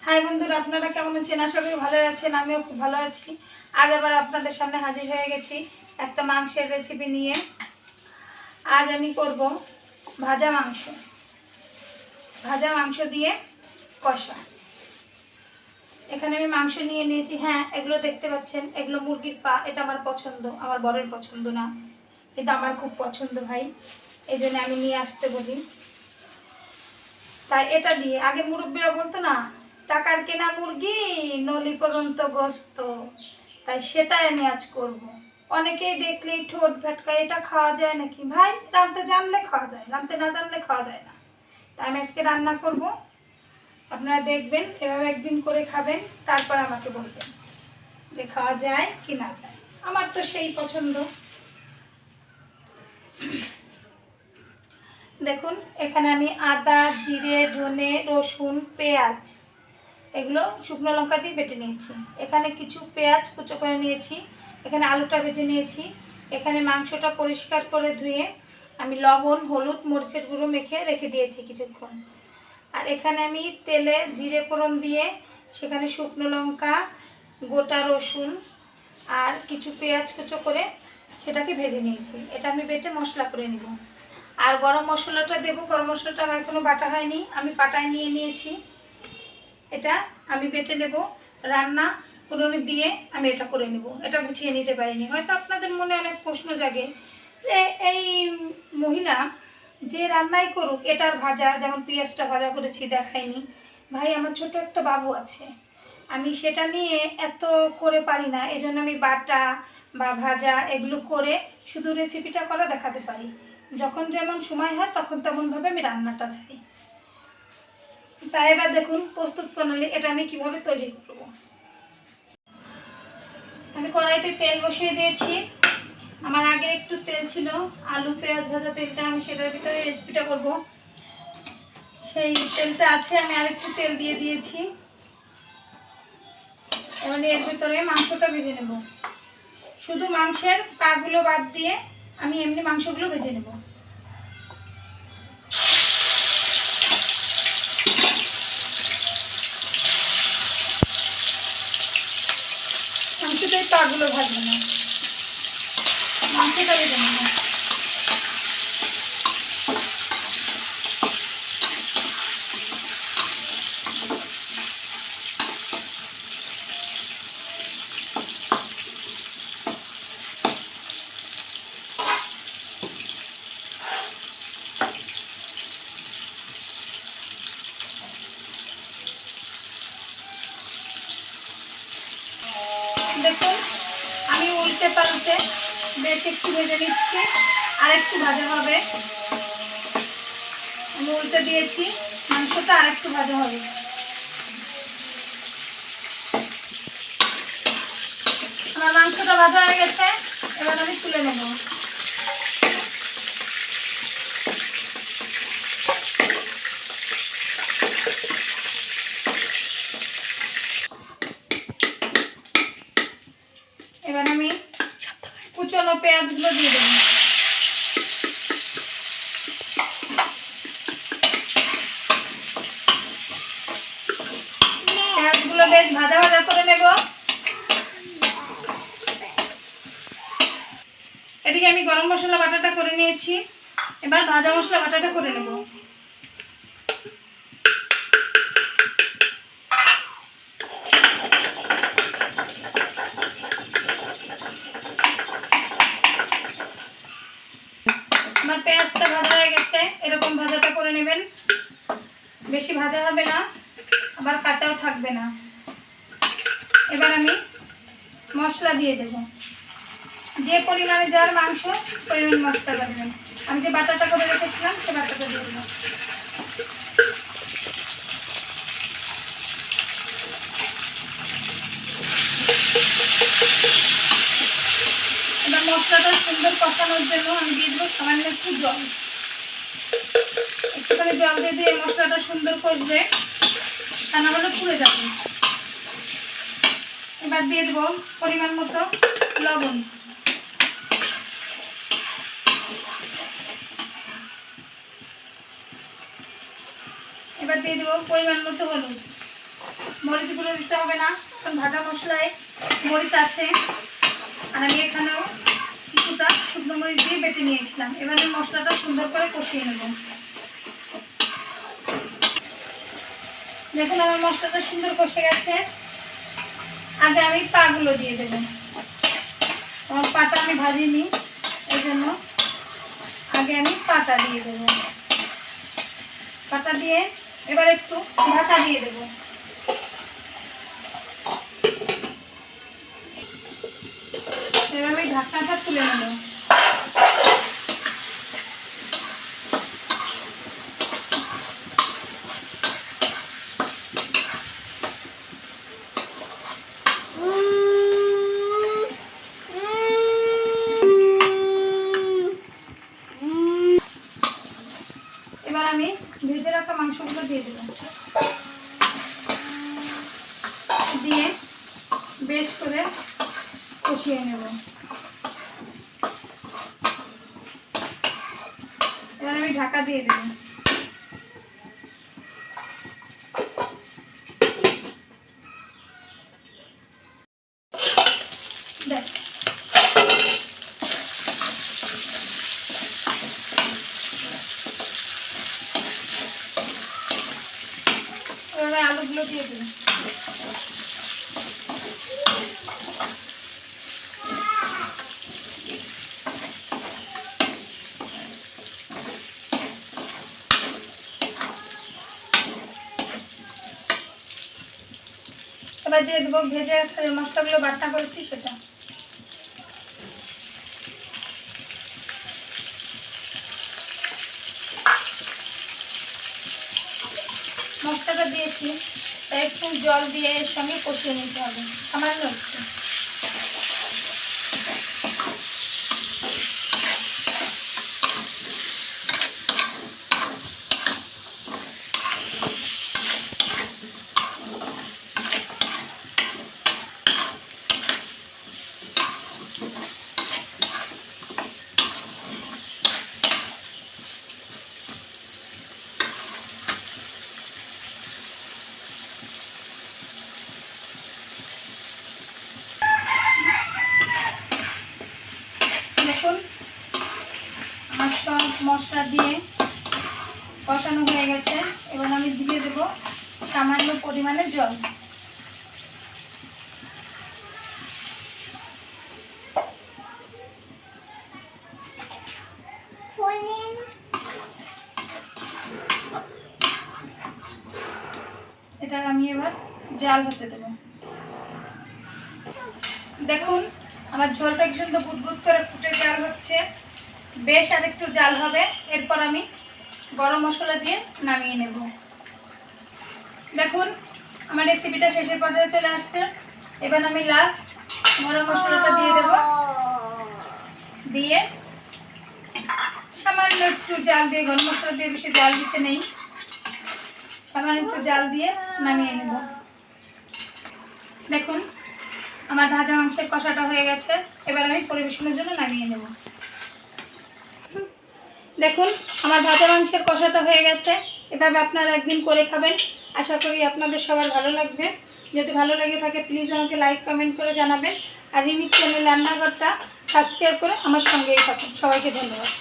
High বন্ধুরা, আপনারা কেমন আছেন? আশা করি ভালো আছেন। আমিও খুব ভালো আছি। আজ আবার আপনাদের সামনে হাজির হয়ে গেছি একটা মাংসের রেসিপি নিয়ে। আজ আমি করব ভাজা মাংস দিয়ে কষা। এখানে আমি মাংস নিয়ে নিয়েছি। হ্যাঁ, এগুলো দেখতে পাচ্ছেন, এগুলো মুরগির পা। এটা আমার পছন্দ, আমার বরের পছন্দ না, এটা আমার খুব পছন্দ ভাই, এই জন্য আমি নিয়ে আসতে বলি। তাই এটা দিয়ে, আগে মুরব্বীরা বলতো না, টাকার কেনা মুরগি নলি পর্যন্ত গোস্ত, তাই সেটাই আমি আজ করব। অনেকেই দেখলেই ঠোঁট ভেটকায়, এটা খাওয়া যায় নাকি? ভাই, রাঁধতে জানলে খাওয়া যায়, রাঁধতে না জানলে খাওয়া যায় না। তাই আমি আজকে রান্না করব, আপনারা দেখবেন, এভাবে একদিন করে খাবেন, তারপর আমাকে বলবেন যে খাওয়া যায় কি না যায়। আমার তো সেই পছন্দ। দেখুন, এখানে আমি আদা, জিরে, ধনে, রসুন, পেঁয়াজ, এগুলো শুকনো লঙ্কা দিয়ে বেটে নিয়েছি। এখানে কিছু পেঁয়াজ কুচো করে নিয়েছি। এখানে আলুটা ভেজে নিয়েছি। এখানে মাংসটা পরিষ্কার করে ধুয়ে আমি লবণ, হলুদ, মরিচের গুঁড়ো মেখে রেখে দিয়েছি কিছুক্ষণ। আর এখানে আমি তেলে জিরে ফোড়ন দিয়ে সেখানে শুকনো লঙ্কা, গোটা রসুন আর কিছু পেঁয়াজ কুচো করে সেটাকে ভেজে নিয়েছি। এটা আমি বেটে মশলা করে নেব। আর গরম মশলাটা দেবো। গরম মশলাটা আমার এখনও বাটা হয়নি, আমি পাটায় নিয়ে নিয়েছি। এটা আমি বেটে নেব। রান্না উনুনে দিয়ে আমি এটা করে নেব। এটা গুছিয়ে নিতে পারিনি। হয়তো আপনাদের মনে অনেক প্রশ্ন জাগে যে এই মহিলা যে রান্নাই করুক, এটার ভাজা, যেমন পেঁয়াজটা ভাজা করেছি দেখাইনি। ভাই, আমার ছোট একটা বাবু আছে, আমি সেটা নিয়ে এত করে পারি না। এই জন্য আমি বাটা বা ভাজা এগুলো করে শুধু রেসিপিটা করা দেখাতে পারি। যখন যেমন সময় হয় তখন তেমনভাবে আমি রান্নাটা ছাড়ি। তাই এবার দেখুন প্রস্তুত প্রণালী, এটা আমি কিভাবে তৈরি করব। আমি কড়াইতে তেল বসিয়ে দিয়েছি। আমার আগে একটু তেল ছিল, আলু পেঁয়াজ ভাজা তেলটা, আমি সেটার ভিতরে রেসিপিটা করব। সেই তেলটা আছে, আমি আরেকটু তেল দিয়ে দিয়েছি। এবার এর ভিতরে মাংসটা ভেজে নেব। শুধু মাংসের পাগুলো বাদ দিয়ে আমি এমনি মাংসগুলো ভেজে নেব। মাংসটাই পাগুলো ভাজবে না, মাংসটা ভেজে নেব। দেখুন, আমি উল্টে পাল্টে বেশ একটু ভেজে নিচ্ছি। আর একটু ভাজা হবে, আমি উল্টে দিয়েছি। মাংসটা আর একটু ভাজা হবে। আমার মাংসটা ভাজা হয়ে গেছে, এবার আমি তুলে নেব। এবার আমি কুচনো পেঁয়াজগুলো দিয়ে দেবো। পেঁয়াজগুলো বেশ ভাজা ভাজা করে নেব। এদিকে আমি গরম মশলা বাটাটা করে নিয়েছি, এবার ভাজা মশলা বাটাটা করে নেব। আমার পেঁয়াজটা ভাজা হয়ে গেছে, এরকম ভাজাটা করে নেবেন। বেশি ভাজা হবে না, আবার কাঁচাও থাকবে না। এবার আমি মশলা দিয়ে দেব। যে পরিমাণে যার মাংস পরিমাণ মশলাটা দেবেন। আমি যে বাটাটা করে রেখেছিলাম সে বাটাটা দিয়ে দেবো। এবার মশলাটা সুন্দর কষানোর জন্য আমি দিয়ে দেবো সামান্য একটু জল। একটুখানি জল দিয়ে দিয়ে মশলাটা সুন্দর কষবে, তা না হলে পুড়ে যাবে। এবার দিয়ে দেবো পরিমাণ মতো লবণ। এবার দিয়ে দেবো পরিমাণ মতো হলুদ। মরিচ গুঁড়ো দিতে হবে না, কারণ ভাজা মশলায় মরিচ আছে। আর আমি এখানেও কিছুটা শুকনো মরিচ দিয়ে বেটে নিয়েছিলাম। এবার আমি মশলাটা সুন্দর করে কষিয়ে নেব। দেখুন আমার মশলাটা সুন্দর কষে গেছে। আগে আমি পাগুলো দিয়ে দেবো। আমার পাটা আমি ভাজিনি, এই জন্য আগে আমি পাটা দিয়ে দেবো। পাটা দিয়ে এবার একটু ঢাকা দিয়ে দেবো। এবার আমি ঢাকনাটা তুলে নেব। এবার আমি ভেজে রাখা মাংসগুলো দিয়ে দেব, দিয়ে বেশ করে কষিয়ে নেব। এবার আমি ঢাকা দিয়ে দেব। দেখ এবার আলুগুলো দিয়ে দেব। এবার দিয়ে দেবো ভেজে মশলাগুলো বাটনা করেছি সেটা। মশলাটা দিয়েছি, তাই একটু জল দিয়ে এর সঙ্গে কষিয়ে নিতে হবে সামান্য একটু। দেখুন আমার সব মশলা দিয়ে কষানো হয়ে গেছে। এবার আমি দিয়ে দেব সামান্য পরিমাণে জল। এটা আমি এবার জাল হতে দেব। দেখুন আমার ঝোলটা কি সুন্দর বুদবুদ করে ফুটে জাল হচ্ছে। বেশ আর একটু জাল হবে, এরপর আমি গরম মশলা দিয়ে নামিয়ে নেব। দেখুন আমার রেসিপিটা শেষের পর্যায়ে চলে আসছে। এবার আমি লাস্ট গরম মশলাটা দিয়ে দেব, দিয়ে সামান্য একটু জাল দিয়ে, গরম মশলা দিয়ে বেশি জাল দিতে নেই, সামান্য একটু জাল দিয়ে নামিয়ে নেব। দেখুন আমার ভাজা মাংসের কষাটা হয়ে গেছে। এবার আমি পরিবেশনের জন্য নামিয়ে নেব। দেখুন আমার ভাজা মাংসের কষাটা হয়ে গেছে। এভাবে আপনারা একদিন করে খাবেন, আশা করি আপনাদের সবার ভালো লাগবে। যদি ভালো লেগে থাকে প্লিজ আমাকে লাইক কমেন্ট করে জানাবেন। আর রিমির চ্যানেল রান্নাঘরটা সাবস্ক্রাইব করে আমার সঙ্গেই থাকুন। সবাইকে ধন্যবাদ।